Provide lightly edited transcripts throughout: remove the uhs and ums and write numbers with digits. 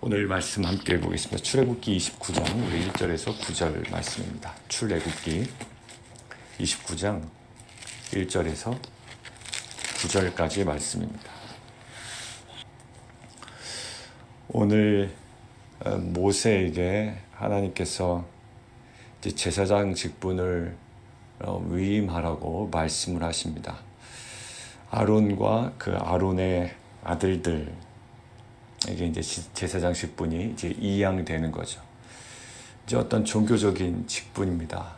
오늘 말씀 함께 보겠습니다. 출애굽기 29장 1절에서 9절 말씀입니다. 출애굽기 29장 1절에서 9절까지의 말씀입니다. 오늘 모세에게 하나님께서 이제 제사장 직분을 위임하라고 말씀을 하십니다. 아론과 그 아론의 아들들 이게 이제 제사장 직분이 이제 이양되는 거죠. 이제 어떤 종교적인 직분입니다.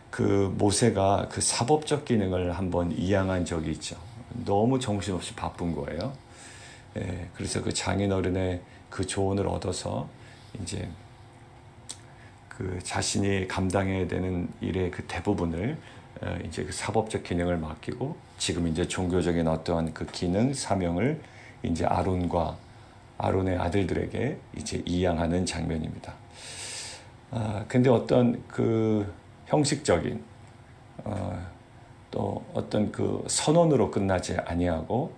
그 모세가 그 사법적 기능을 한번 이양한 적이 있죠. 너무 정신없이 바쁜 거예요. 그래서 그 장인어른의 그 조언을 얻어서 이제 그 자신이 감당해야 되는 일의 그 대부분을 이제 그 사법적 기능을 맡기고 지금 이제 종교적인 어떠한 그 기능, 사명을 이제 아론의 아들들에게 이제 이양하는 장면입니다. 근데 어떤 그 형식적인 또 어떤 그 선언으로 끝나지 아니하고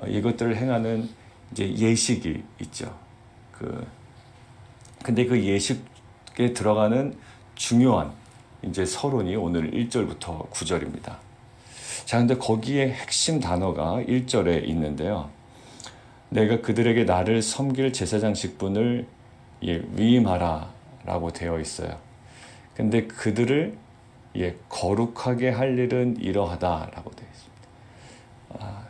이것들을 행하는 이제 예식이 있죠. 근데 그 예식에 들어가는 중요한 이제 서론이 오늘 1절부터 9절입니다. 자, 근데 거기에 핵심 단어가 1절에 있는데요. 내가 그들에게 나를 섬길 제사장 직분을 위임하라 라고 되어 있어요. 근데 그들을 거룩하게 할 일은 이러하다 라고 되어 있습니다.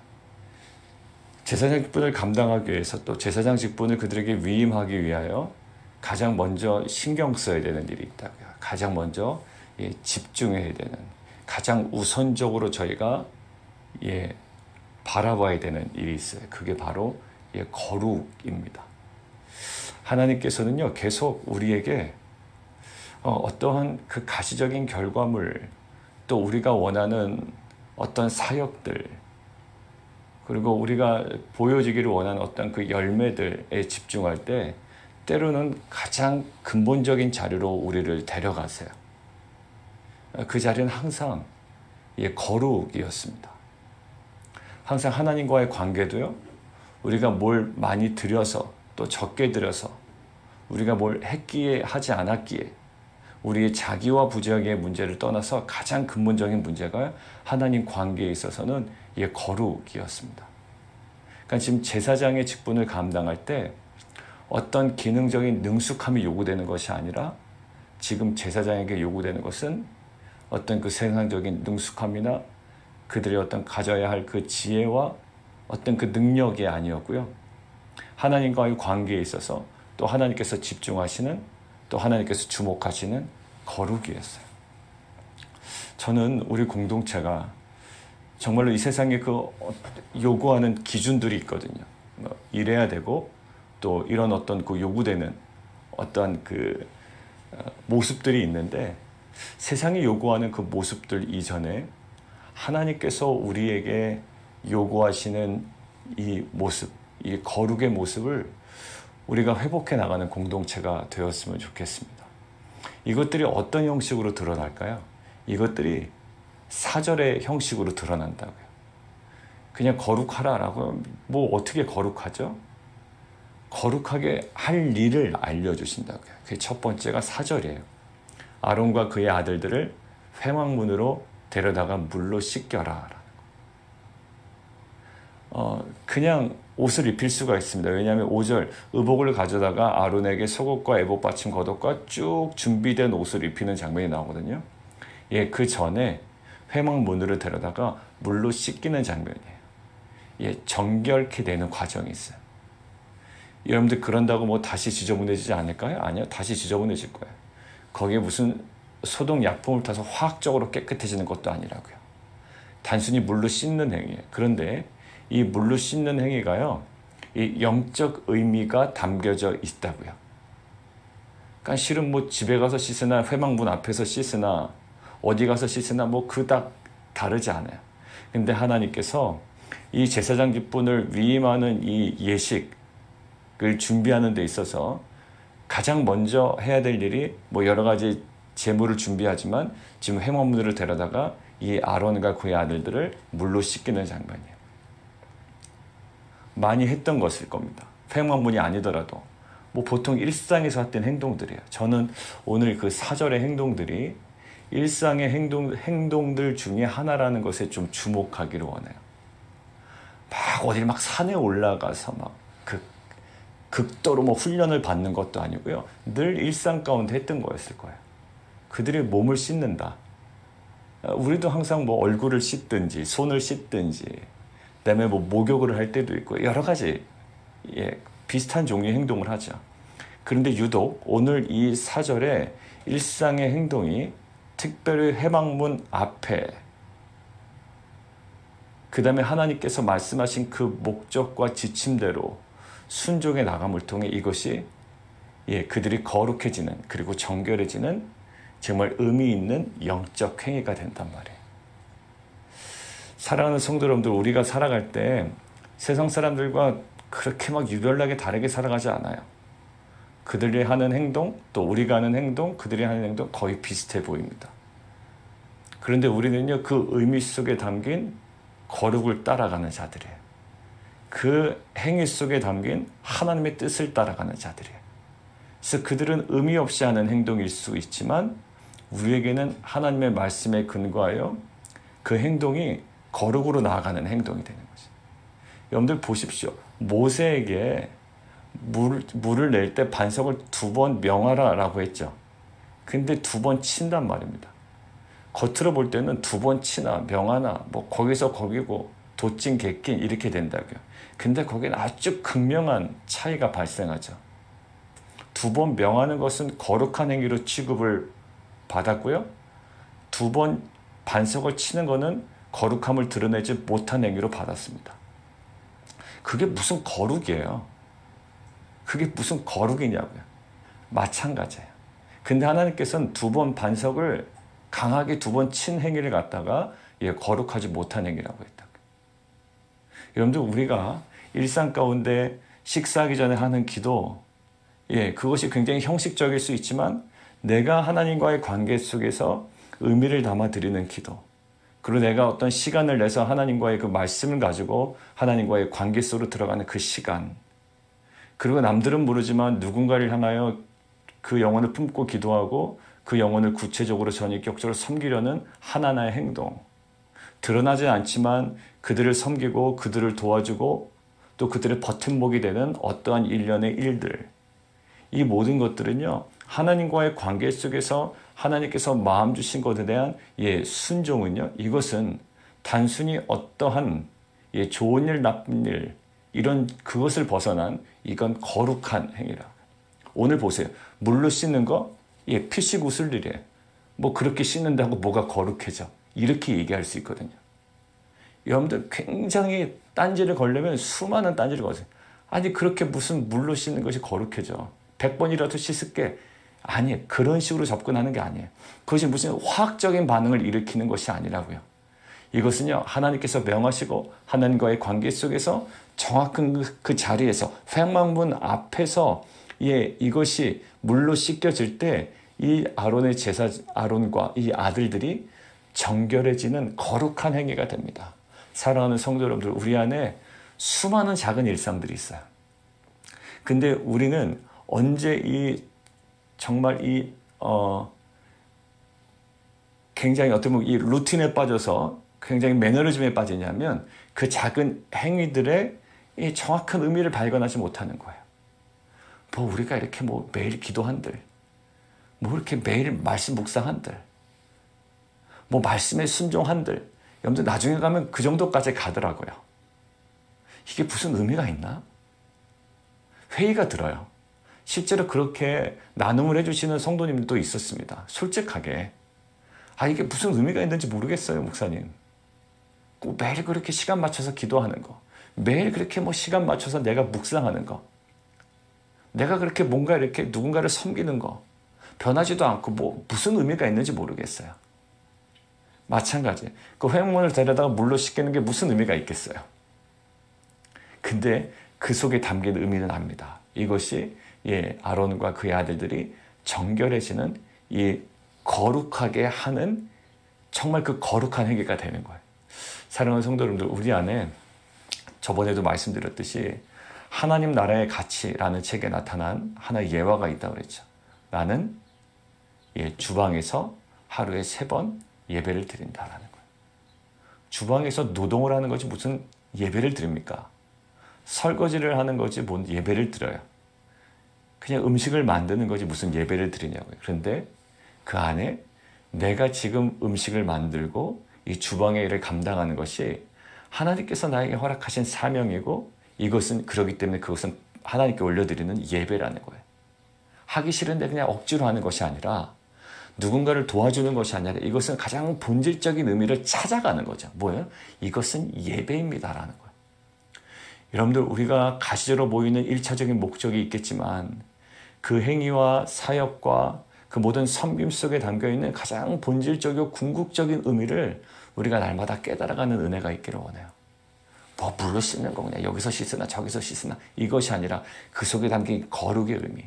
제사장 직분을 감당하기 위해서 또 제사장 직분을 그들에게 위임하기 위하여 가장 먼저 신경 써야 되는 일이 있다고요. 가장 먼저 집중해야 되는, 가장 우선적으로 저희가 바라봐야 되는 일이 있어요. 그게 바로 거룩입니다. 하나님께서는요, 계속 우리에게 어떠한 그 가시적인 결과물, 또 우리가 원하는 어떤 사역들, 그리고 우리가 보여지기를 원하는 어떤 그 열매들에 집중할 때 때로는 가장 근본적인 자리로 우리를 데려가세요. 그 자리는 항상 거룩이었습니다. 항상 하나님과의 관계도요, 우리가 뭘 많이 드려서 또 적게 드려서 우리가 뭘 했기에 하지 않았기에 우리의 자기와 부자기의 문제를 떠나서 가장 근본적인 문제가 하나님 관계에 있어서는 거룩이었습니다. 그러니까 지금 제사장의 직분을 감당할 때 어떤 기능적인 능숙함이 요구되는 것이 아니라 지금 제사장에게 요구되는 것은 어떤 그 세상적인 능숙함이나 그들의 어떤 가져야 할 그 지혜와 어떤 그 능력이 아니었고요. 하나님과의 관계에 있어서 또 하나님께서 집중하시는, 또 하나님께서 주목하시는 거룩이었어요. 저는 우리 공동체가 정말로 이 세상에 그 요구하는 기준들이 있거든요. 이래야 되고 또 이런 어떤 그 요구되는 어떤 그 모습들이 있는데 세상이 요구하는 그 모습들 이전에 하나님께서 우리에게 요구하시는 이 모습, 이 거룩의 모습을 우리가 회복해 나가는 공동체가 되었으면 좋겠습니다. 이것들이 어떤 형식으로 드러날까요? 이것들이 사절의 형식으로 드러난다고요. 그냥 거룩하라라고 뭐 어떻게 거룩하죠? 거룩하게 할 일을 알려주신다고요. 그게 첫 번째가 사절이에요. 아론과 그의 아들들을 회막문으로 데려다가 물로 씻겨라. 그냥 옷을 입힐 수가 있습니다. 왜냐하면 5절 의복을 가져다가 아론에게 속옷과 애복 받침 겉옷과 쭉 준비된 옷을 입히는 장면이 나오거든요. 그 전에 회막문으로 데려다가 물로 씻기는 장면이에요. 정결케 되는 과정이 있어요. 여러분들 그런다고 뭐 다시 지저분해지지 않을까요? 아니요, 다시 지저분해질 거예요. 거기에 무슨 소독 약품을 타서 화학적으로 깨끗해지는 것도 아니라고요. 단순히 물로 씻는 행위예요. 그런데 이 물로 씻는 행위가요, 이 영적 의미가 담겨져 있다고요. 그러니까 실은 뭐 집에 가서 씻으나 회막문 앞에서 씻으나 어디 가서 씻으나 뭐 그닥 다르지 않아요. 근데 하나님께서 이 제사장 직분을 위임하는 이 예식을 준비하는 데 있어서 가장 먼저 해야 될 일이 뭐 여러 가지 제물을 준비하지만 지금 회막문으로 데려다가 이 아론과 그의 아들들을 물로 씻기는 장면이에요. 많이 했던 것일 겁니다. 회막문이 아니더라도 뭐 보통 일상에서 했던 행동들이에요. 저는 오늘 그 4절의 행동들이 일상의 행동들 중에 하나라는 것에 좀 주목하기를 원해요. 막 어디 막 산에 올라가서 막 극도로 뭐 훈련을 받는 것도 아니고요. 늘 일상 가운데 했던 거였을 거예요. 그들이 몸을 씻는다. 우리도 항상 뭐 얼굴을 씻든지 손을 씻든지 그다음에 뭐 목욕을 할 때도 있고 여러 가지 비슷한 종류의 행동을 하죠. 그런데 유독 오늘 이 4절에 일상의 행동이 특별히 회막문 앞에 그 다음에 하나님께서 말씀하신 그 목적과 지침대로 순종해 나감을 통해 이것이 그들이 거룩해지는 그리고 정결해지는 정말 의미 있는 영적 행위가 된단 말이에요. 사랑하는 성도 여러분들, 우리가 살아갈 때 세상 사람들과 그렇게 막 유별나게 다르게 살아가지 않아요. 그들이 하는 행동, 또 우리가 하는 행동, 그들이 하는 행동 거의 비슷해 보입니다. 그런데 우리는요, 그 의미 속에 담긴 거룩을 따라가는 자들이에요. 그 행위 속에 담긴 하나님의 뜻을 따라가는 자들이에요. 그래서 그들은 의미 없이 하는 행동일 수 있지만 우리에게는 하나님의 말씀에 근거하여 그 행동이 거룩으로 나아가는 행동이 되는 거죠. 여러분들 보십시오. 모세에게 물을 낼 때 반석을 2번 명하라 라고 했죠. 근데 2번 친단 말입니다. 겉으로 볼 때는 2번 치나 명하나 뭐 거기서 거기고 도찐 객긴 이렇게 된다고요. 근데 거기는 아주 극명한 차이가 발생하죠. 2번 명하는 것은 거룩한 행위로 취급을 받았고요. 2번 반석을 치는 것은 거룩함을 드러내지 못한 행위로 받았습니다. 그게 무슨 거룩이에요? 그게 무슨 거룩이냐고요. 마찬가지예요. 근데 하나님께서는 2번 반석을 강하게 2번 친 행위를 갖다가 거룩하지 못한 행위라고 했다. 여러분들 우리가 일상 가운데 식사하기 전에 하는 기도, 그것이 굉장히 형식적일 수 있지만 내가 하나님과의 관계 속에서 의미를 담아 드리는 기도, 그리고 내가 어떤 시간을 내서 하나님과의 그 말씀을 가지고 하나님과의 관계 속으로 들어가는 그 시간, 그리고 남들은 모르지만 누군가를 향하여 그 영혼을 품고 기도하고 그 영혼을 구체적으로 전인격적으로 섬기려는 하나하나의 행동, 드러나지 않지만 그들을 섬기고 그들을 도와주고 또 그들의 버팀목이 되는 어떠한 일련의 일들, 이 모든 것들은요 하나님과의 관계 속에서 하나님께서 마음 주신 것에 대한 순종은요, 이것은 단순히 어떠한 좋은 일 나쁜 일 이런 그것을 벗어난 이건 거룩한 행위라. 오늘 보세요. 물로 씻는 거 피식 웃을 일이에요. 뭐 그렇게 씻는다고 뭐가 거룩해져 이렇게 얘기할 수 있거든요. 여러분들 굉장히 딴지를 걸려면 수많은 딴지를 걸어요. 아니 그렇게 무슨 물로 씻는 것이 거룩해져. 100번이라도 씻을게. 아니 그런 식으로 접근하는 게 아니에요. 그것이 무슨 화학적인 반응을 일으키는 것이 아니라고요. 이것은요 하나님께서 명하시고 하나님과의 관계 속에서 정확한 그 자리에서 회막문 앞에서 이것이 물로 씻겨질 때 이 아론의 제사 아론과 이 아들들이 정결해지는 거룩한 행위가 됩니다. 사랑하는 성도 여러분들, 우리 안에 수많은 작은 일상들이 있어요. 근데 우리는 언제 정말 굉장히 어떻게 보면 이 루틴에 빠져서 굉장히 매너리즘에 빠지냐면 그 작은 행위들의 이 정확한 의미를 발견하지 못하는 거예요. 뭐 우리가 이렇게 뭐 매일 기도한들, 뭐 이렇게 매일 말씀 묵상한들, 뭐 말씀에 순종한들, 여러분들 나중에 가면 그 정도까지 가더라고요. 이게 무슨 의미가 있나? 회의가 들어요. 실제로 그렇게 나눔을 해주시는 성도님들도 있었습니다. 솔직하게. 이게 무슨 의미가 있는지 모르겠어요, 목사님. 꼭 매일 그렇게 시간 맞춰서 기도하는 거. 매일 그렇게 뭐 시간 맞춰서 내가 묵상하는 거. 내가 그렇게 뭔가 이렇게 누군가를 섬기는 거. 변하지도 않고 뭐 무슨 의미가 있는지 모르겠어요. 마찬가지. 그 회막문을 데려다가 물로 씻기는 게 무슨 의미가 있겠어요. 근데 그 속에 담긴 의미는 압니다. 이것이 아론과 그의 아들들이 정결해지는 이 거룩하게 하는 정말 그 거룩한 행위가 되는 거예요. 사랑하는 성도 여러분들, 우리 안에 저번에도 말씀드렸듯이 하나님 나라의 가치라는 책에 나타난 하나의 예화가 있다고 그랬죠. 나는 주방에서 하루에 3번 예배를 드린다라는 거예요. 주방에서 노동을 하는 거지 무슨 예배를 드립니까? 설거지를 하는 거지 뭔 예배를 드려요. 그냥 음식을 만드는 거지 무슨 예배를 드리냐고요. 그런데 그 안에 내가 지금 음식을 만들고 이 주방의 일을 감당하는 것이 하나님께서 나에게 허락하신 사명이고 이것은 그렇기 때문에 그것은 하나님께 올려드리는 예배라는 거예요. 하기 싫은데 그냥 억지로 하는 것이 아니라 누군가를 도와주는 것이 아니라 이것은 가장 본질적인 의미를 찾아가는 거죠. 뭐예요? 이것은 예배입니다라는 거예요. 여러분들 우리가 가시적으로 보이는 1차적인 목적이 있겠지만 그 행위와 사역과 그 모든 섬김 속에 담겨있는 가장 본질적이고 궁극적인 의미를 우리가 날마다 깨달아가는 은혜가 있기를 원해요. 뭐 물로 씻는 거냐 여기서 씻으나 저기서 씻으나 이것이 아니라 그 속에 담긴 거룩의 의미,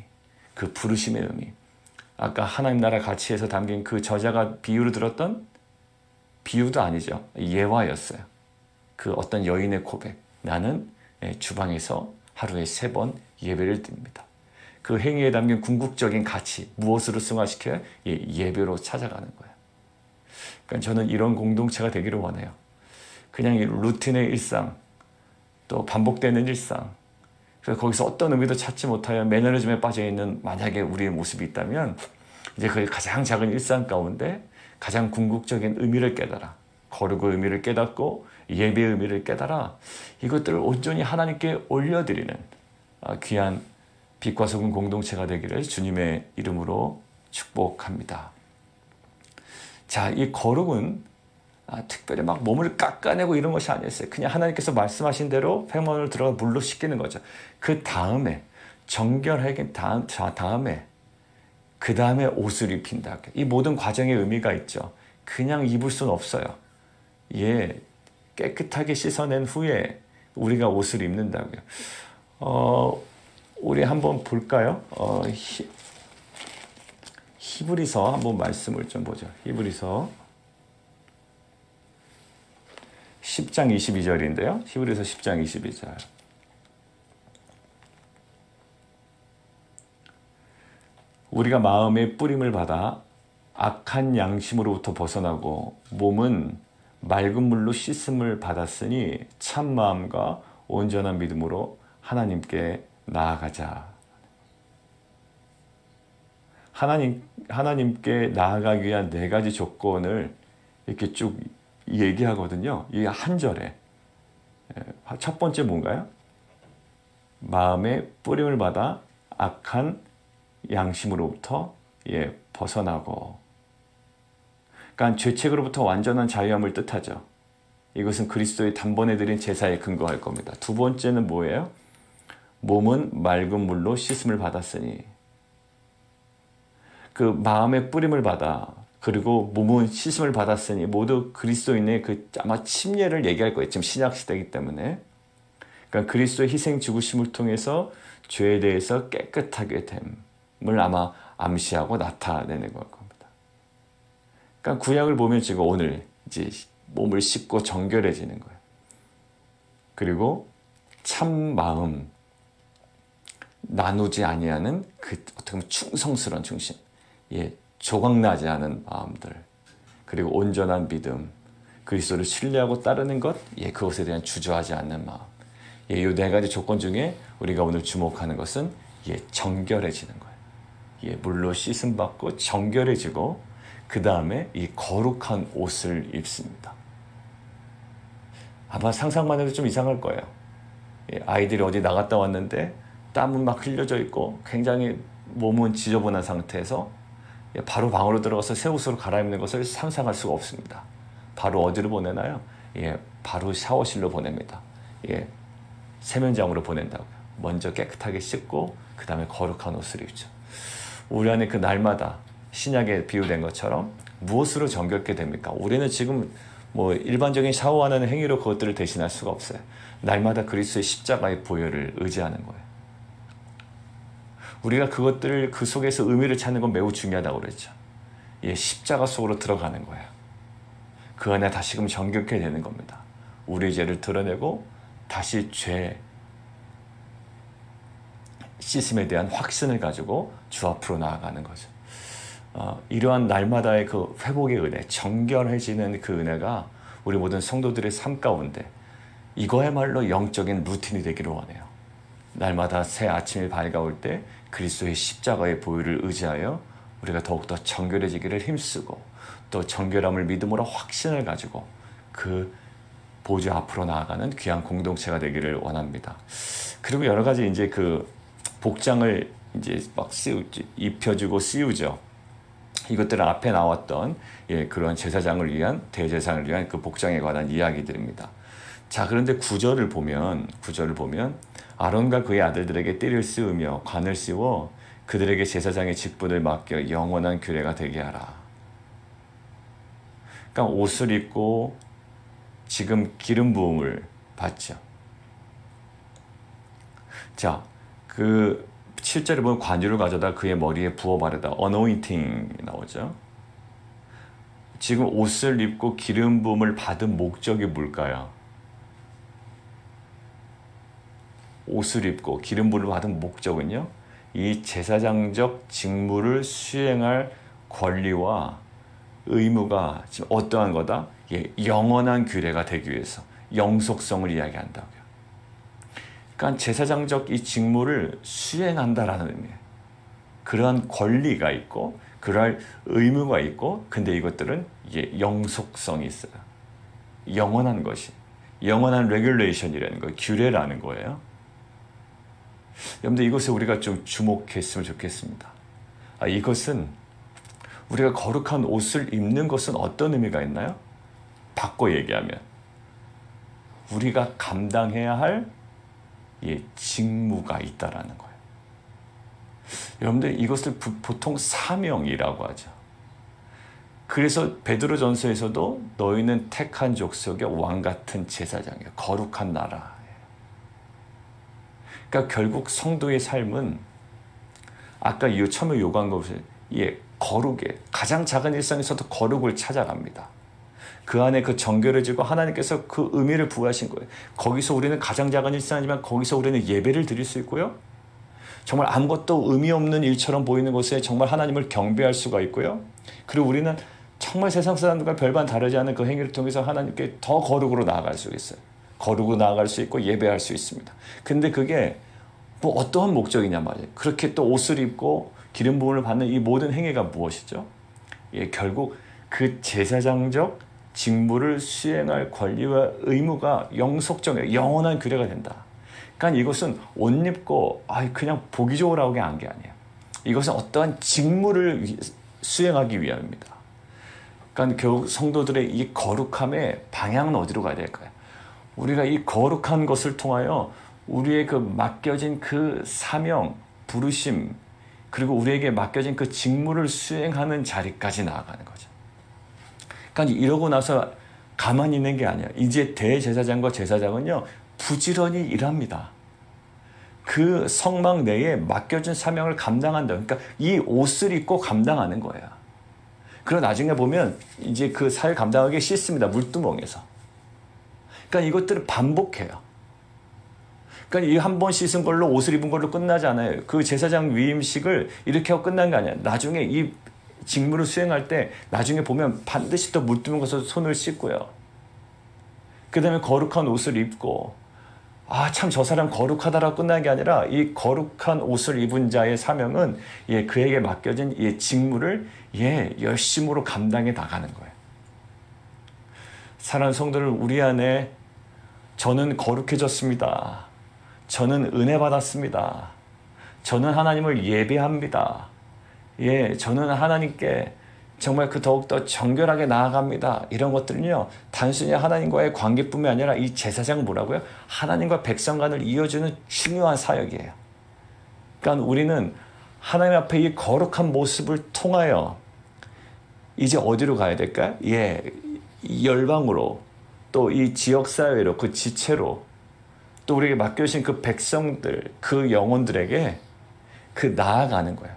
그 부르심의 의미, 아까 하나님 나라 가치에서 담긴 그 저자가 비유로 들었던 비유도 아니죠. 예화였어요. 그 어떤 여인의 고백. 나는 주방에서 하루에 3번 예배를 드립니다. 그 행위에 담긴 궁극적인 가치, 무엇으로 승화시켜야 예배로 찾아가는 거예요. 그러니까 저는 이런 공동체가 되기를 원해요. 그냥 루틴의 일상, 또 반복되는 일상, 그래서 거기서 어떤 의미도 찾지 못하여 매너리즘에 빠져있는 만약에 우리의 모습이 있다면 이제 그 가장 작은 일상 가운데 가장 궁극적인 의미를 깨달아 거룩의 의미를 깨닫고 예배의 의미를 깨달아 이것들을 온전히 하나님께 올려드리는 귀한 빛과 소금 공동체가 되기를 주님의 이름으로 축복합니다. 자, 이 거룩은 특별히 막 몸을 깎아내고 이런 것이 아니었어요. 그냥 하나님께서 말씀하신 대로 폐먼을 들어가 물로 씻기는 거죠. 그 다음에 정결하게 그 다음에 옷을 입힌다. 이 모든 과정의 의미가 있죠. 그냥 입을 수는 없어요. 깨끗하게 씻어낸 후에 우리가 옷을 입는다고요. 우리 한번 볼까요? 히브리서 한번 말씀을 좀 보죠. 히브리서 10장 22절인데요. 히브리서 10장 22절. 우리가 마음의 뿌림을 받아 악한 양심으로부터 벗어나고 몸은 맑은 물로 씻음을 받았으니 참 마음과 온전한 믿음으로 하나님께 나아가자. 하나님께 나아가기 위한 4가지 조건을 이렇게 쭉 얘기하거든요. 이 한 절에. 첫 번째 뭔가요? 마음의 뿌림을 받아 악한 양심으로부터 벗어나고. 그러니까 죄책으로부터 완전한 자유함을 뜻하죠. 이것은 그리스도의 단번에 드린 제사에 근거할 겁니다. 두 번째는 뭐예요? 몸은 맑은 물로 씻음을 받았으니. 그 마음의 뿌림을 받아 그리고 몸은 씻음을 받았으니 모두 그리스도인의 그 아마 침례를 얘기할 거예요. 지금 신약 시대이기 때문에. 그러니까 그리스도의 희생 죽으심을 통해서 죄에 대해서 깨끗하게 됨을 아마 암시하고 나타내는 걸 겁니다. 그러니까 구약을 보면 지금 오늘 이제 몸을 씻고 정결해지는 거예요. 그리고 참 마음, 나누지 아니하는 그 어떻게 보면 충성스러운 중심, 조각나지 않은 마음들, 그리고 온전한 믿음, 그리스도를 신뢰하고 따르는 것, 그것에 대한 주저하지 않는 마음. 이 4가지 조건 중에 우리가 오늘 주목하는 것은 정결해지는 거예요. 물로 씻음 받고 정결해지고 그 다음에 이 거룩한 옷을 입습니다. 아마 상상만 해도 좀 이상할 거예요. 아이들이 어디 나갔다 왔는데 땀은 막 흘려져 있고 굉장히 몸은 지저분한 상태에서 바로 방으로 들어가서 새 옷으로 갈아입는 것을 상상할 수가 없습니다. 바로 어디로 보내나요? 바로 샤워실로 보냅니다. 세면장으로 보낸다고요. 먼저 깨끗하게 씻고 그 다음에 거룩한 옷을 입죠. 우리 안에 그 날마다 신약에 비유된 것처럼 무엇으로 정결케 됩니까? 우리는 지금 뭐 일반적인 샤워하는 행위로 그것들을 대신할 수가 없어요. 날마다 그리스도의 십자가의 보혈을 의지하는 거예요. 우리가 그것들을 그 속에서 의미를 찾는 건 매우 중요하다고 그랬죠. 십자가 속으로 들어가는 거예요. 그 안에 다시금 정결케 되는 겁니다. 우리의 죄를 드러내고 다시 죄, 씻음에 대한 확신을 가지고 주 앞으로 나아가는 거죠. 이러한 날마다의 그 회복의 은혜, 정결해지는 그 은혜가 우리 모든 성도들의 삶 가운데 이거야말로 영적인 루틴이 되기를 원해요. 날마다 새 아침이 밝아올 때 그리스도의 십자가의 보혈을 의지하여 우리가 더욱더 정결해지기를 힘쓰고 또 정결함을 믿음으로 확신을 가지고 그 보좌 앞으로 나아가는 귀한 공동체가 되기를 원합니다. 그리고 여러 가지 이제 그 복장을 이제 막 입혀주고 씌우죠. 이것들은 앞에 나왔던 그런 제사장을 위한 대제사장을 위한 그 복장에 관한 이야기들입니다. 자, 그런데 구절을 보면 아론과 그의 아들들에게 띠를 씌우며 관을 씌워 그들에게 제사장의 직분을 맡겨 영원한 규례가 되게 하라. 그러니까 옷을 입고 지금 기름 부음을 받죠. 자, 그 7절에 보면 관유를 가져다 그의 머리에 부어 바르다. 어노인팅이 나오죠. 지금 옷을 입고 기름 부음을 받은 목적이 뭘까요? 옷을 입고 기름 부음을 받은 목적은요, 이 제사장적 직무를 수행할 권리와 의무가 지금 어떠한 거다? 영원한 규례가 되기 위해서 영속성을 이야기한다고요. 그러니까 제사장적 이 직무를 수행한다라는 의미예요. 그러한 권리가 있고 그러한 의무가 있고, 근데 이것들은 영속성이 있어요. 영원한 것이, 영원한 레귤레이션이라는 거예요. 규례라는 거예요. 여러분들 이것에 우리가 좀 주목했으면 좋겠습니다. 이것은 우리가 거룩한 옷을 입는 것은 어떤 의미가 있나요? 바꿔 얘기하면 우리가 감당해야 할 직무가 있다라는 거예요. 여러분들 이것을 보통 사명이라고 하죠. 그래서 베드로전서에서도 너희는 택한 족속의 왕 같은 제사장이에요. 거룩한 나라. 그러니까 결국 성도의 삶은 아까 처음에 요구한 것을 거룩에 가장 작은 일상에서도 거룩을 찾아갑니다. 그 안에 그 정결해지고 하나님께서 그 의미를 부여하신 거예요. 거기서 우리는 가장 작은 일상이지만 거기서 우리는 예배를 드릴 수 있고요. 정말 아무것도 의미 없는 일처럼 보이는 곳에 정말 하나님을 경배할 수가 있고요. 그리고 우리는 정말 세상 사람들과 별반 다르지 않은 그 행위를 통해서 하나님께 더 거룩으로 나아갈 수 있어요. 거룩으로 나아갈 수 있고 예배할 수 있습니다. 근데 그게 뭐 어떠한 목적이냐 말이에요. 그렇게 또 옷을 입고 기름 부음을 받는 이 모든 행위가 무엇이죠? 결국 그 제사장적 직무를 수행할 권리와 의무가 영속적이에요. 영원한 규례가 된다. 그러니까 이것은 옷 입고 그냥 보기 좋으라고 한 게 아니에요. 이것은 어떠한 직무를 수행하기 위함입니다. 그러니까 결국 성도들의 이 거룩함의 방향은 어디로 가야 될까요? 우리가 이 거룩한 것을 통하여 우리의 그 맡겨진 그 사명, 부르심, 그리고 우리에게 맡겨진 그 직무를 수행하는 자리까지 나아가는 거죠. 그러니까 이러고 나서 가만히 있는 게 아니에요. 이제 대제사장과 제사장은요, 부지런히 일합니다. 그 성막 내에 맡겨진 사명을 감당한다. 그러니까 이 옷을 입고 감당하는 거예요. 그리고 나중에 보면 이제 그 사회 감당하기 싫습니다. 물두멍에서. 그러니까 이것들을 반복해요. 그러니까 이 한 번 씻은 걸로 옷을 입은 걸로 끝나지 않아요. 그 제사장 위임식을 이렇게 하고 끝난 게 아니에요. 나중에 이 직무를 수행할 때 나중에 보면 반드시 또 물두멍 가서 손을 씻고요. 그 다음에 거룩한 옷을 입고 참 저 사람 거룩하다라고 끝난 게 아니라 이 거룩한 옷을 입은 자의 사명은 그에게 맡겨진 이 직무를 열심으로 감당해 나가는 거예요. 사랑하는 성도들, 우리 안에 저는 거룩해졌습니다. 저는 은혜 받았습니다. 저는 하나님을 예배합니다. 저는 하나님께 정말 더욱더 정결하게 나아갑니다. 이런 것들은요, 단순히 하나님과의 관계뿐만 아니라 이 제사장 뭐라고요? 하나님과 백성 간을 이어주는 중요한 사역이에요. 그러니까 우리는 하나님 앞에 이 거룩한 모습을 통하여 이제 어디로 가야 될까요? 이 열방으로, 또 이 지역사회로, 그 지체로, 또 우리에게 맡겨주신 그 백성들, 그 영혼들에게 나아가는 거예요.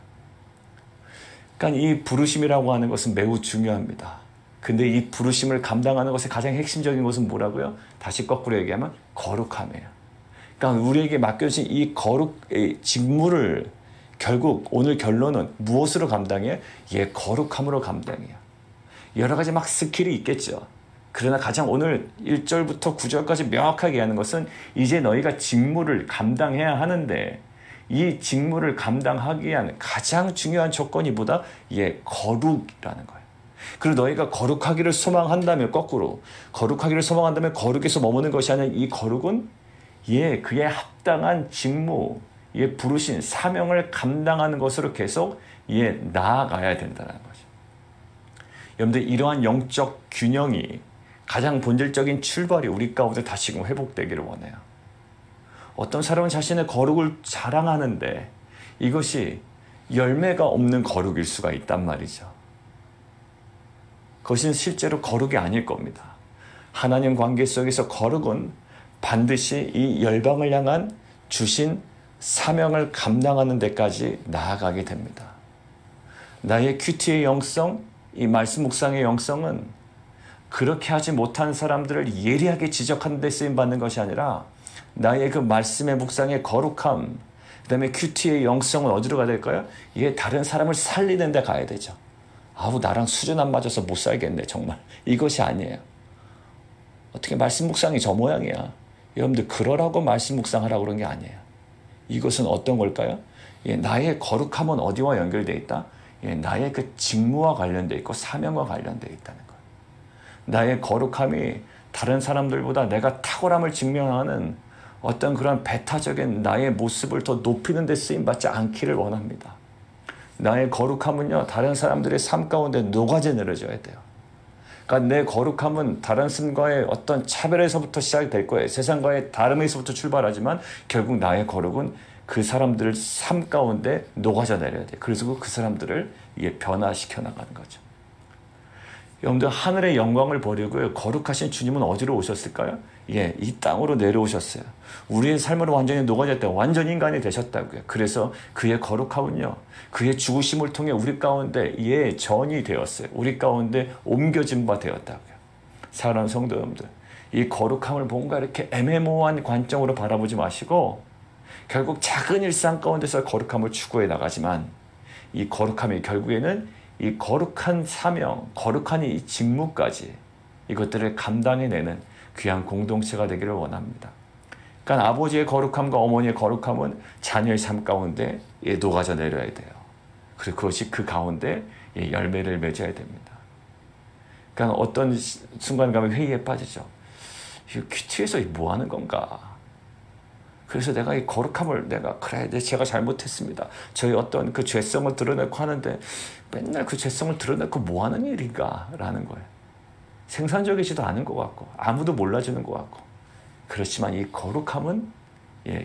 그러니까 이 부르심이라고 하는 것은 매우 중요합니다. 근데 이 부르심을 감당하는 것의 가장 핵심적인 것은 뭐라고요? 다시 거꾸로 얘기하면 거룩함이에요. 그러니까 우리에게 맡겨진 이 거룩의 직무를 결국 오늘 결론은 무엇으로 감당해? 예, 거룩함으로 감당해요. 여러 가지 막 스킬이 있겠죠. 그러나 가장 오늘 1절부터 9절까지 명확하게 하는 것은 이제 너희가 직무를 감당해야 하는데 이 직무를 감당하기 위한 가장 중요한 조건이 뭐다? 예, 거룩이라는 거예요. 그리고 너희가 거룩하기를 소망한다면 거꾸로 거룩하기를 소망한다면 거룩에서 머무는 것이 아니라 이 거룩은 예, 그에 합당한 직무, 예, 부르신 사명을 감당하는 것으로 계속 예, 나아가야 된다는 거죠. 여러분들 이러한 영적 균형이 가장 본질적인 출발이 우리 가운데 다시금 회복되기를 원해요. 어떤 사람은 자신의 거룩을 자랑하는데 이것이 열매가 없는 거룩일 수가 있단 말이죠. 그것은 실제로 거룩이 아닐 겁니다. 하나님 관계 속에서 거룩은 반드시 이 열방을 향한 주신 사명을 감당하는 데까지 나아가게 됩니다. 나의 큐티의 영성, 이 말씀 묵상의 영성은 그렇게 하지 못한 사람들을 예리하게 지적하는 데 쓰임받는 것이 아니라 나의 그 말씀의 묵상의 거룩함, 그 다음에 큐티의 영성은 어디로 가야 될까요? 이게 다른 사람을 살리는 데 가야 되죠. 아우 나랑 수준 안 맞아서 못 살겠네 정말. 이것이 아니에요. 어떻게 말씀 묵상이 저 모양이야. 여러분들 그러라고 말씀 묵상하라고 그런 게 아니에요. 이것은 어떤 걸까요? 예, 나의 거룩함은 어디와 연결되어 있다? 예, 나의 그 직무와 관련되어 있고 사명과 관련되어 있다는 거예요. 나의 거룩함이 다른 사람들보다 내가 탁월함을 증명하는 어떤 그런 배타적인 나의 모습을 더 높이는 데 쓰임받지 않기를 원합니다. 나의 거룩함은요, 다른 사람들의 삶 가운데 녹아져 내려져야 돼요. 그러니까 내 거룩함은 다른 사람과의 어떤 차별에서부터 시작이 될 거예요. 세상과의 다름에서부터 출발하지만 결국 나의 거룩은 그 사람들을 삶 가운데 녹아져 내려야 돼요. 그래서 그 사람들을 이게 변화시켜 나가는 거죠. 여러분들 하늘의 영광을 버리고 거룩하신 주님은 어디로 오셨을까요? 예, 이 땅으로 내려오셨어요. 우리의 삶으로 완전히 녹아졌다. 완전 인간이 되셨다고요. 그래서 그의 거룩함은요, 그의 죽으심을 통해 우리 가운데 예, 전이 되었어요. 우리 가운데 옮겨진 바 되었다고요. 사랑하는 성도 여러분들, 이 거룩함을 뭔가 이렇게 애매모호한 관점으로 바라보지 마시고 결국 작은 일상 가운데서 거룩함을 추구해 나가지만 이 거룩함이 결국에는 이 거룩한 사명, 거룩한 이 직무까지 이것들을 감당해내는 귀한 공동체가 되기를 원합니다. 그러니까 아버지의 거룩함과 어머니의 거룩함은 자녀의 삶 가운데 녹아져 내려야 돼요. 그리고 그것이 그 가운데 열매를 맺어야 됩니다. 그러니까 어떤 순간 가면 회의에 빠지죠. 이 큐티에서 뭐 하는 건가? 그래서 내가 이 거룩함을 그래, 제가 잘못했습니다. 저희 어떤 그 죄성을 드러내고 하는데 맨날 그 죄성을 드러내고 뭐 하는 일인가? 라는 거예요. 생산적이지도 않은 것 같고, 아무도 몰라주는 것 같고. 그렇지만 이 거룩함은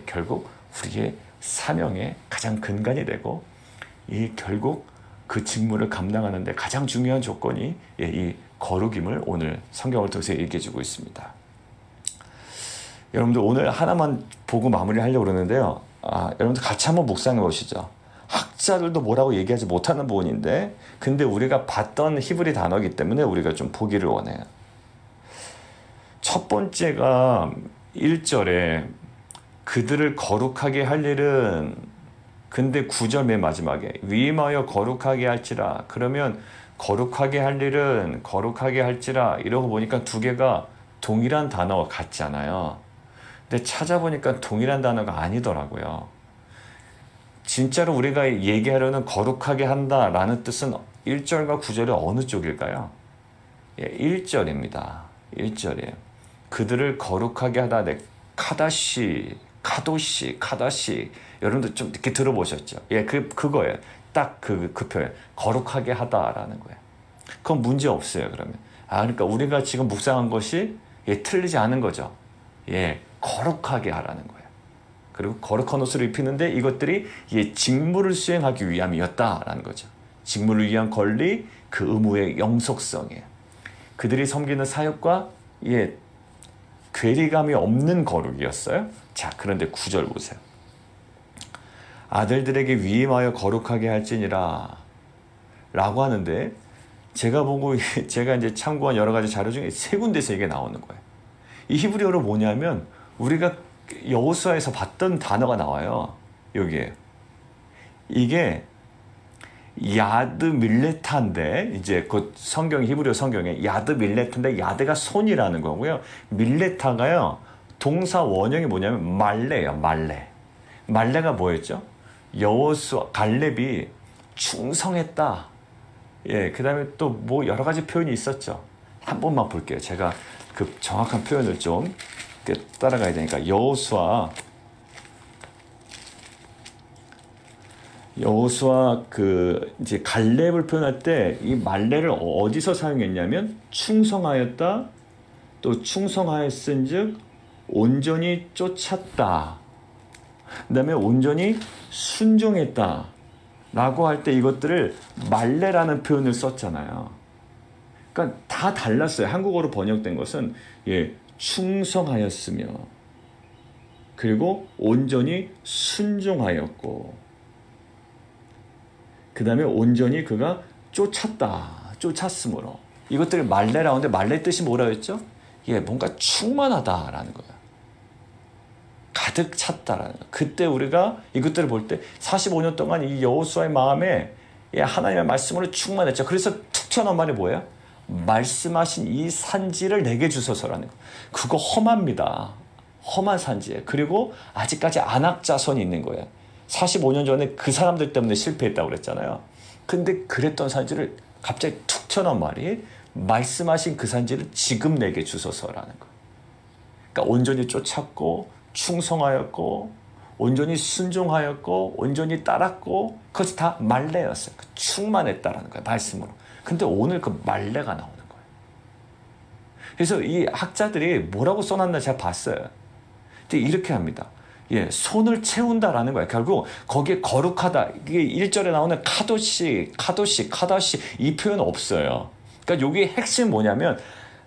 결국 우리의 사명의 가장 근간이 되고, 이 결국 그 직무를 감당하는 데 가장 중요한 조건이 이 거룩임을 오늘 성경을 통해서 얘기해 주고 있습니다. 여러분들 오늘 하나만 보고 마무리하려고 그러는데요. 여러분들 같이 한번 묵상해 보시죠. 학자들도 뭐라고 얘기하지 못하는 부분인데 근데 우리가 봤던 히브리 단어이기 때문에 우리가 좀 보기를 원해요. 첫 번째가 1절에 그들을 거룩하게 할 일은, 근데 9절 맨 마지막에 위임하여 거룩하게 할지라. 그러면 거룩하게 할 일은 거룩하게 할지라 이러고 보니까 두 개가 동일한 단어 같잖아요. 근데 찾아보니까 동일한 단어가 아니더라고요. 진짜로 우리가 얘기하려는 거룩하게 한다라는 뜻은 1절과 9절의 어느 쪽일까요? 1절입니다. 1절이에요. 그들을 거룩하게 하다. 카다시, 카도시, 카다시. 여러분들 좀 이렇게 들어보셨죠? 그거예요. 딱 그 표현. 거룩하게 하다라는 거예요. 그건 문제 없어요, 그러면. 그러니까 우리가 지금 묵상한 것이 틀리지 않은 거죠. 거룩하게 하라는 거예요. 그리고 거룩한 옷을 입히는데 이것들이 직무를 수행하기 위함이었다라는 거죠. 직무를 위한 권리, 그 의무의 영속성이에요. 그들이 섬기는 사역과 괴리감이 없는 거룩이었어요. 자, 그런데 9절 보세요. 아들들에게 위임하여 거룩하게 할지니라 라고 하는데 제가 이제 참고한 여러 가지 자료 중에 세 군데서 이게 나오는 거예요. 이 히브리어로 뭐냐면 우리가 여호수아에서 봤던 단어가 나와요. 여기에. 이게 야드 밀레타인데, 이제 그 성경, 히브리어 성경에 야드 밀레타인데, 야드가 손이라는 거고요. 밀레타가요, 동사 원형이 뭐냐면 말레예요. 말레. 말레가 뭐였죠? 여호수아, 갈렙이 충성했다. 예, 그 다음에 또 뭐 여러 가지 표현이 있었죠. 한 번만 볼게요. 제가 그 정확한 표현을 좀 따라가야 되니까. 여호수아 그 이제 갈렙을 표현할 때 이 말레를 어디서 사용했냐면 충성하였다, 또 충성하였은즉 온전히 쫓았다, 그다음에 온전히 순종했다 라고 할 때 이것들을 말레라는 표현을 썼잖아요. 그러니까 다 달랐어요. 한국어로 번역된 것은 충성하였으며, 그리고 온전히 순종하였고, 그 다음에 온전히 그가 쫓았으므로. 이것들을 말레라는데, 말레 뜻이 뭐라 했죠? 뭔가 충만하다라는 거예요. 가득 찼다라는 거예요. 그때 우리가 이것들을 볼 때 45년 동안 이 여호수아의 마음에 하나님의 말씀으로 충만했죠. 그래서 툭 튀어나온 말이 뭐예요? 말씀하신 이 산지를 내게 주소서라는 거. 그거 험합니다. 험한 산지에. 그리고 아직까지 안악자손이 있는 거예요. 45년 전에 그 사람들 때문에 실패했다고 그랬잖아요. 근데 그랬던 산지를 갑자기 툭 튀어나온 말이 말씀하신 그 산지를 지금 내게 주소서라는 거예요. 그러니까 온전히 쫓았고 충성하였고 온전히 순종하였고 온전히 따랐고, 그것이 다 말레였어요. 충만했다라는 거예요. 말씀으로. 근데 오늘 그 말레가 나오는 거예요. 그래서 이 학자들이 뭐라고 써놨나 제가 봤어요. 근데 이렇게 합니다. 손을 채운다라는 거예요. 결국 거기에 거룩하다, 이게 1절에 나오는 카다시 이 표현 없어요. 그러니까 여기 핵심은 뭐냐면,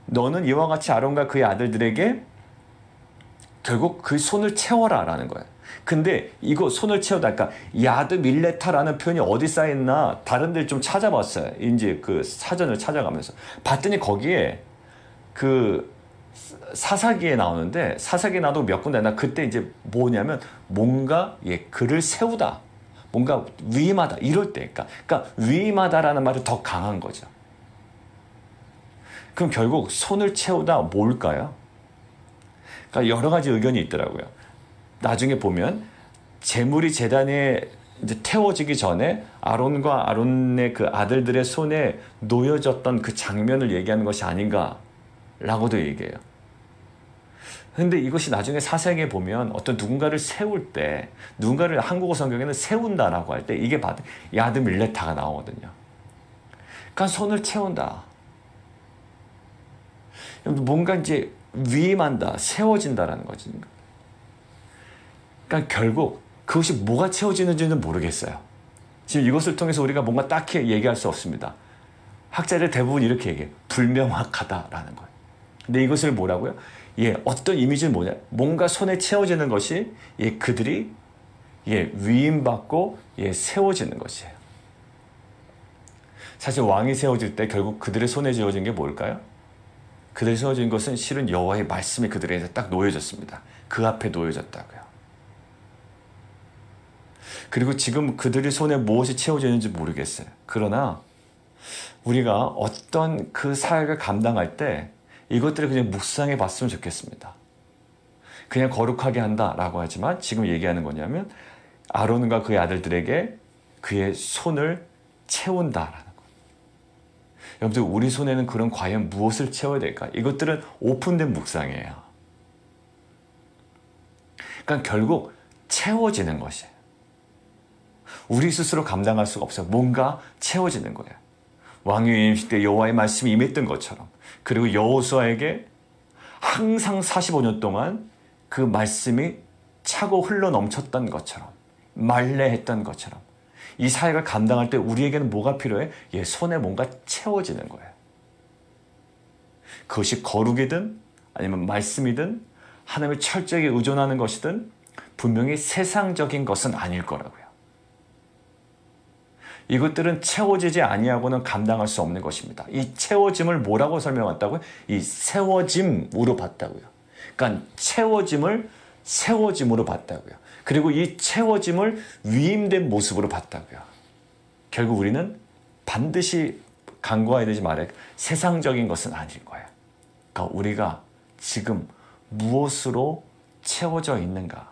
너는 이와 같이 아론과 그의 아들들에게 결국 그 손을 채워라라는 거예요. 근데 이거 손을 채우다, 그러니까 야드 밀레타라는 표현이 어디 쌓였나 다른 데를 좀 찾아봤어요. 이제 그 사전을 찾아가면서 봤더니 거기에 그 사사기에 나오는데, 사사기에 나도 몇 군데 나 그때 이제 뭐냐면 뭔가 그를 세우다, 뭔가 위임하다 이럴 때, 그러니까 위임하다라는 말이 더 강한 거죠. 그럼 결국 손을 채우다 뭘까요? 그러니까 여러 가지 의견이 있더라고요. 나중에 보면 제물이 제단에 이제 태워지기 전에 아론과 아론의 그 아들들의 손에 놓여졌던 그 장면을 얘기하는 것이 아닌가라고도 얘기해요. 근데 이것이 나중에 사사기에 보면 어떤 누군가를 세울 때, 누군가를 한국어 성경에는 세운다라고 할 때 이게 야드 밀레타가 나오거든요. 그러니까 손을 채운다. 뭔가 이제 위임한다, 세워진다라는 거지. 그러니까 결국 그것이 뭐가 채워지는지는 모르겠어요. 지금 이것을 통해서 우리가 뭔가 딱히 얘기할 수 없습니다. 학자들 대부분 이렇게 얘기해요. 불명확하다라는 거예요. 근데 이것을 뭐라고요? 어떤 이미지는 뭐냐? 뭔가 손에 채워지는 것이 그들이 위임받고 세워지는 것이에요. 사실 왕이 세워질 때 결국 그들의 손에 쥐어진 게 뭘까요? 그들이 세워진 것은 실은 여호와의 말씀이 그들에게 딱 놓여졌습니다. 그 앞에 놓여졌다고요. 그리고 지금 그들의 손에 무엇이 채워지는지 모르겠어요. 그러나 우리가 어떤 그 사역을 감당할 때 이것들을 그냥 묵상해 봤으면 좋겠습니다. 그냥 거룩하게 한다라고 하지만 지금 얘기하는 거냐면 아론과 그의 아들들에게 그의 손을 채운다라는 거예요. 여러분들, 우리 손에는 그런 과연 무엇을 채워야 될까? 이것들은 오픈된 묵상이에요. 그러니까 결국 채워지는 것이에요. 우리 스스로 감당할 수가 없어요. 뭔가 채워지는 거예요. 왕위 임식 때 여호와의 말씀이 임했던 것처럼, 그리고 여호수아에게 항상 45년 동안 그 말씀이 차고 흘러 넘쳤던 것처럼, 말레했던 것처럼 이 사역을 감당할 때 우리에게는 뭐가 필요해? 손에 뭔가 채워지는 거예요. 그것이 거룩이든 아니면 말씀이든 하나님을 철저하게 의존하는 것이든 분명히 세상적인 것은 아닐 거라고요. 이것들은 채워지지 아니하고는 감당할 수 없는 것입니다. 이 채워짐을 뭐라고 설명했다고요? 이 세워짐으로 봤다고요. 그러니까 채워짐을 세워짐으로 봤다고요. 그리고 이 채워짐을 위임된 모습으로 봤다고요. 결국 우리는 반드시 간구해야 되지 말아야 세상적인 것은 아닐 거예요. 그러니까 우리가 지금 무엇으로 채워져 있는가?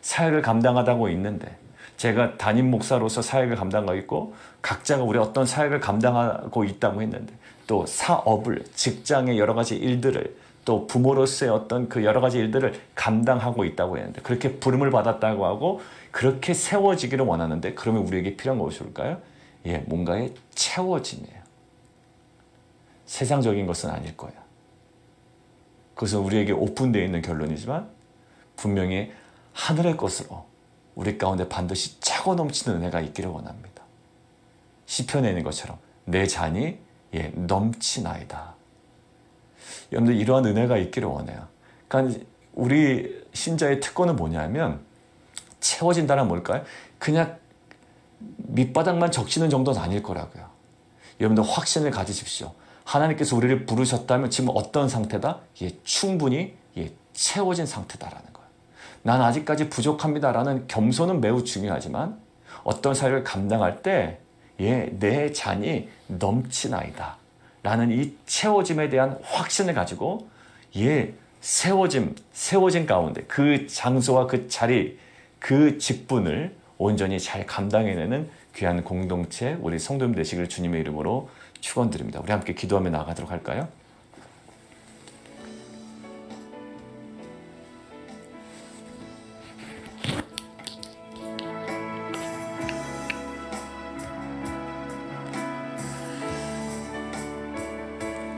사역을 감당하다고 있는데 제가 담임 목사로서 사역을 감당하고 있고 각자가 우리 어떤 사역을 감당하고 있다고 했는데 또 사업을 직장의 여러 가지 일들을 또 부모로서의 어떤 그 여러 가지 일들을 감당하고 있다고 했는데 그렇게 부름을 받았다고 하고 그렇게 세워지기를 원하는데 그러면 우리에게 필요한 무엇일까요? 예, 뭔가의 채워짐이에요. 세상적인 것은 아닐 거예요. 그것은 우리에게 오픈되어 있는 결론이지만 분명히 하늘의 것으로 우리 가운데 반드시 차고 넘치는 은혜가 있기를 원합니다. 시편에 있는 것처럼 내 잔이 넘치나이다. 여러분들 이러한 은혜가 있기를 원해요. 그러니까 우리 신자의 특권은 뭐냐면 채워진다는 뭘까요? 그냥 밑바닥만 적시는 정도는 아닐 거라고요. 여러분들 확신을 가지십시오. 하나님께서 우리를 부르셨다면 지금 어떤 상태다? 충분히 채워진 상태다라는 거예요. 난 아직까지 부족합니다라는 겸손은 매우 중요하지만 어떤 사역을 감당할 때 내 잔이 넘치나이다 라는 이 채워짐에 대한 확신을 가지고 세워짐 가운데 그 장소와 그 자리, 그 직분을 온전히 잘 감당해내는 귀한 공동체 우리 성도님 되시기를 주님의 이름으로 축원드립니다. 우리 함께 기도하며 나아가도록 할까요?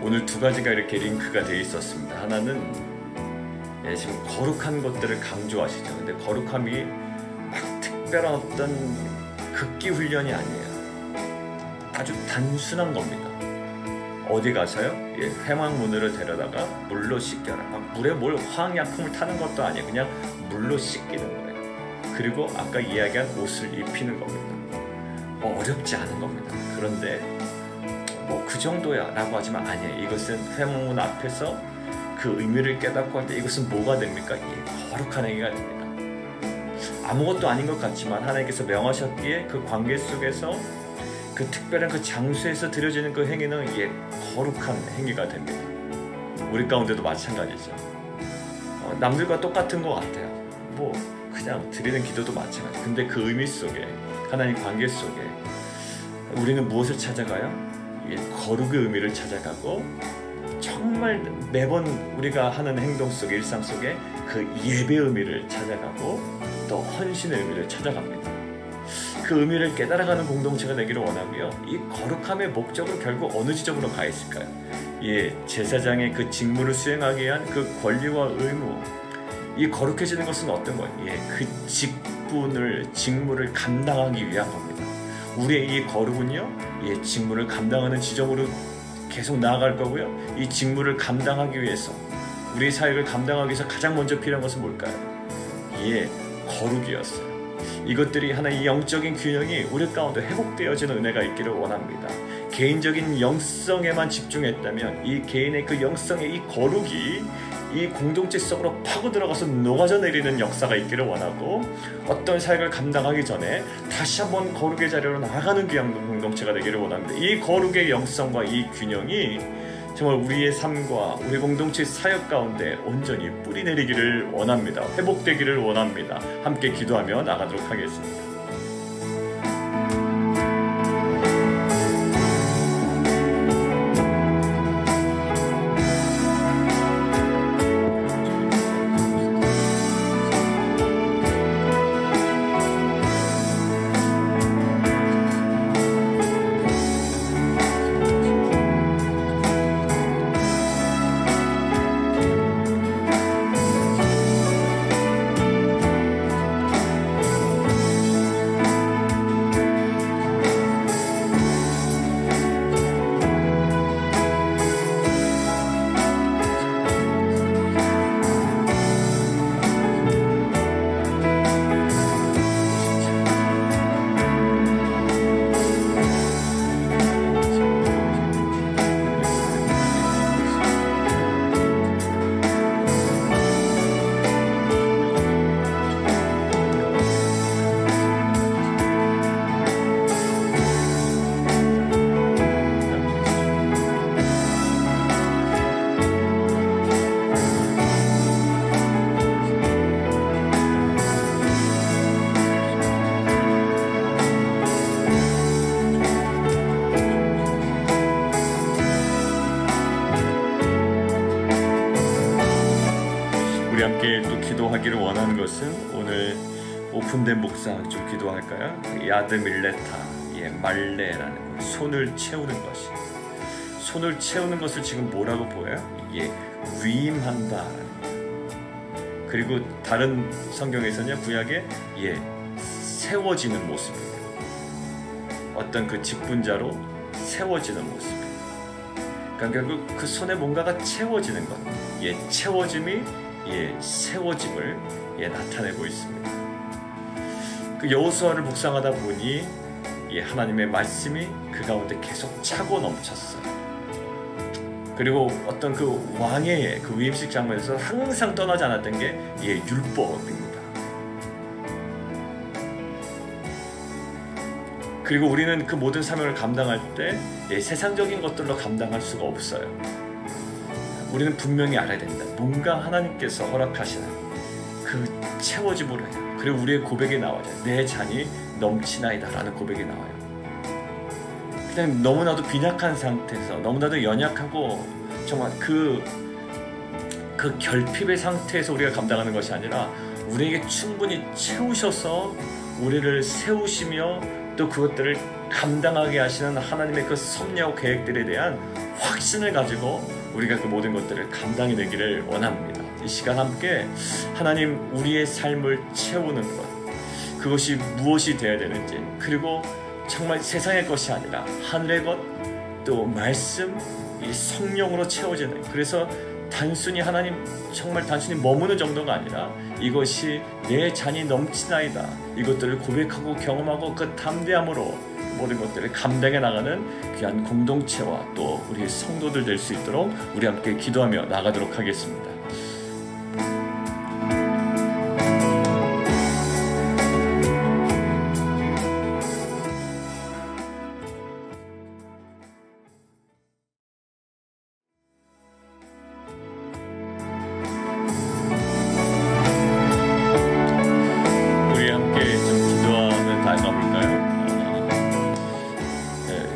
오늘 두 가지가 이렇게 링크가 되어 있었습니다. 하나는 지금 거룩한 것들을 강조하시죠. 근데 거룩함이 막 특별한 어떤 극기 훈련이 아니에요. 아주 단순한 겁니다. 어디 가서요? 회막문으로 데려다가 물로 씻겨라. 막 물에 뭘 화학약품을 타는 것도 아니에요. 그냥 물로 씻기는 거예요. 그리고 아까 이야기한 옷을 입히는 겁니다. 어렵지 않은 겁니다. 그런데 그 정도야 라고 하지만 아니에요. 이것은 회막문 앞에서 그 의미를 깨닫고 할 때 이것은 뭐가 됩니까? 거룩한 행위가 됩니다. 아무것도 아닌 것 같지만 하나님께서 명하셨기에 그 관계 속에서 그 특별한 그 장소에서 드려지는 그 행위는 거룩한 행위가 됩니다. 우리 가운데도 마찬가지죠. 남들과 똑같은 것 같아요. 그냥 드리는 기도도 마찬가지. 근데 그 의미 속에 하나님 관계 속에 우리는 무엇을 찾아가요? 거룩의 의미를 찾아가고 정말 매번 우리가 하는 행동 속에 일상 속에 그 예배의 의미를 찾아가고 또 헌신의 의미를 찾아갑니다. 그 의미를 깨달아가는 공동체가 되기를 원하고요. 이 거룩함의 목적은 결국 어느 지점으로 가 있을까요? 제사장의 그 직무를 수행하기 위한 그 권리와 의무, 이 거룩해지는 것은 어떤 거예요? 그 직무를 감당하기 위한 겁니다. 우리의 이 거룩은요, 직무를 감당하는 지점으로 계속 나아갈 거고요. 이 직무를 감당하기 위해서, 우리 사역을 감당하기 위해서 가장 먼저 필요한 것은 뭘까요? 거룩이었어요. 이것들이 하나의 영적인 균형이 우리 가운데 회복되어지는 은혜가 있기를 원합니다. 개인적인 영성에만 집중했다면 이 개인의 그 영성의 이 거룩이 이 공동체 속으로 파고 들어가서 녹아져 내리는 역사가 있기를 원하고 어떤 사역을 감당하기 전에 다시 한번 거룩의 자리로 나아가는 귀한 공동체가 되기를 원합니다. 이 거룩의 영성과 이 균형이 정말 우리의 삶과 우리 공동체 사역 가운데 온전히 뿌리 내리기를 원합니다. 회복되기를 원합니다. 함께 기도하며 나가도록 하겠습니다. 하기를 원하는 것은 오늘 오픈된 묵상 좀 기도할까요? 야드 밀레타, 말레라는 손을 채우는 것이. 손을 채우는 것을 지금 뭐라고 보여요? 위임한다. 그리고 다른 성경에서는 구약에 세워지는 모습이에요. 어떤 그 직분자로 세워지는 모습이에요. 그러니까 결국 그 손에 뭔가가 채워지는 것, 채워짐이 세워짐을 나타내고 있습니다. 그 여호수아를 묵상하다 보니 하나님의 말씀이 그 가운데 계속 차고 넘쳤어요. 그리고 어떤 그 왕의 그 위임식 장면에서 항상 떠나지 않았던 게 율법입니다. 그리고 우리는 그 모든 사명을 감당할 때 세상적인 것들로 감당할 수가 없어요. 우리는 분명히 알아야 됩니다. 뭔가 하나님께서 허락하시는 그 채워짐으로 해요. 그리고 우리의 고백이 나와요. 내 잔이 넘치나이다 라는 고백이 나와요. 그냥 너무나도 빈약한 상태에서 너무나도 연약하고 정말 그 결핍의 상태에서 우리가 감당하는 것이 아니라 우리에게 충분히 채우셔서 우리를 세우시며 또 그것들을 감당하게 하시는 하나님의 그 섭리와 계획들에 대한 확신을 가지고 우리가 그 모든 것들을 감당해내기를 원합니다. 이 시간 함께 하나님 우리의 삶을 채우는 것, 그것이 무엇이 되어야 되는지, 그리고 정말 세상의 것이 아니라 하늘의 것, 또 말씀, 이 성령으로 채워지는, 그래서 단순히 하나님 정말 단순히 머무는 정도가 아니라 이것이 내 잔이 넘치나이다, 이것들을 고백하고 경험하고 그 담대함으로 모든 것들을 감당해 나가는 귀한 공동체와 또 우리 성도들 될 수 있도록 우리 함께 기도하며 나가도록 하겠습니다.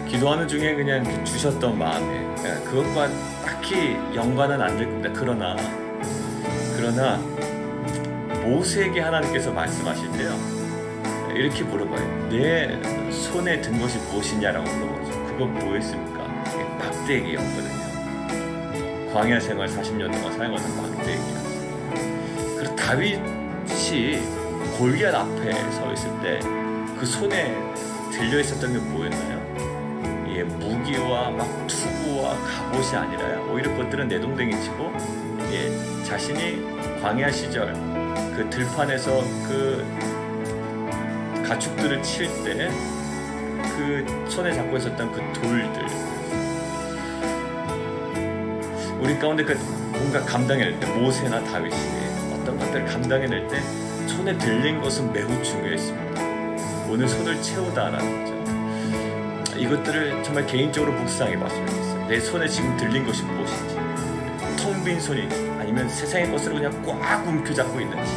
기도하는 중에 그냥 주셨던 마음에 그것과 딱히 연관은 안 될 겁니다. 그러나 모세에게 하나님께서 말씀하실 때요, 이렇게 물어봐요. 내 손에 든 것이 무엇이냐라고 물어보죠. 그건 뭐였습니까? 막대기였거든요. 광야 생활 40년 동안 사용하는 막대기였어요. 그리고 다윗이 골리앗 앞에 서 있을 때 그 손에 들려 있었던 게 뭐였나요? 무기와 막 투구와 갑옷이 아니라요, 오히려 그것들은 내동댕이치고 자신이 광야 시절 그 들판에서 그 가축들을 칠 때 그 손에 잡고 있었던 그 돌들, 우리 가운데 그 뭔가 감당해낼 때 모세나 다윗이 어떤 것들을 감당해낼 때 손에 들린 것은 매우 중요했습니다. 오늘 손을 채우다라는 거죠. 이것들을 정말 개인적으로 묵상해 봤으면 좋겠어요. 내 손에 지금 들린 것이 무엇인지, 텅 빈 손인지, 아니면 세상의 것을 그냥 꽉 움켜잡고 있는지,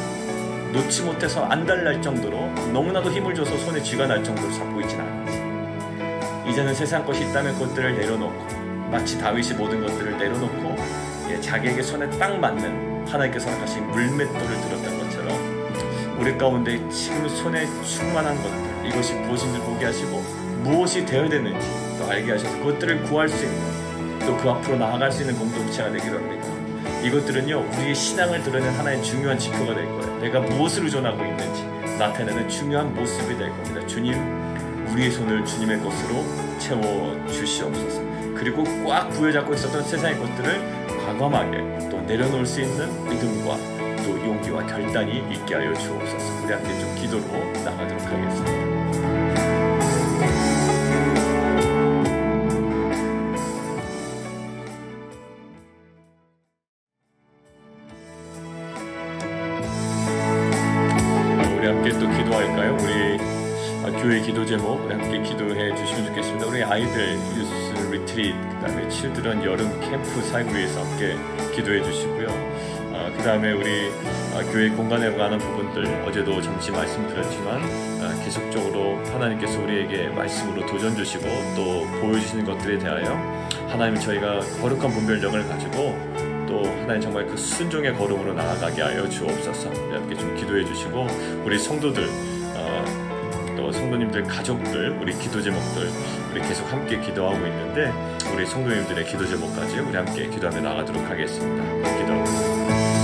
놓지 못해서 안달날 정도로 너무나도 힘을 줘서 손에 쥐가 날 정도로 잡고 있지는 않은지, 이제는 세상 것이 있다면 그것들을 내려놓고, 마치 다윗이 모든 것들을 내려놓고 자기에게 손에 딱 맞는 하나님께서 허락하신 물맷돌을 들었던 것처럼 우리 가운데 지금 손에 충만한 것들, 이것이 무엇인지 보게 하시고 무엇이 되어야 되는지 또 알게 하셔서 그것들을 구할 수 있는, 또 그 앞으로 나아갈 수 있는 공동체가 되기로 합니다. 이것들은요, 우리의 신앙을 드러내는 하나의 중요한 지표가 될 거예요. 내가 무엇을 의존하고 있는지 나타내는 중요한 모습이 될 겁니다. 주님, 우리의 손을 주님의 것으로 채워주시옵소서. 그리고 꽉 부여잡고 있었던 세상의 것들을 과감하게 또 내려놓을 수 있는 믿음과 또 용기와 결단이 있게 하여 주옵소서. 우리 함께 좀 기도로 나가도록 하겠습니다. 우리 함께 또 기도할까요? 우리 교회 기도 제목 우리 함께 기도해 주시면 좋겠습니다. 우리 아이들 유스 리트릿, 그 다음에 칠드런 여름 캠프 사역을 위해서 함께 기도해 주시고요. 그 다음에 우리 교회 공간에 관한 부분들, 어제도 잠시 말씀드렸지만 계속적으로 하나님께서 우리에게 말씀으로 도전 주시고 또 보여주시는 것들에 대하여 하나님, 저희가 거룩한 분별력을 가지고 또 하나님 정말 그 순종의 걸음으로 나아가게 하여 주옵소서. 함께 좀 기도해 주시고 우리 성도들 또 성도님들 가족들 우리 기도 제목들 우리 계속 함께 기도하고 있는데 우리 성도님들의 기도 제목까지 우리 함께 기도하며 나가도록 하겠습니다. 기도하겠습니다.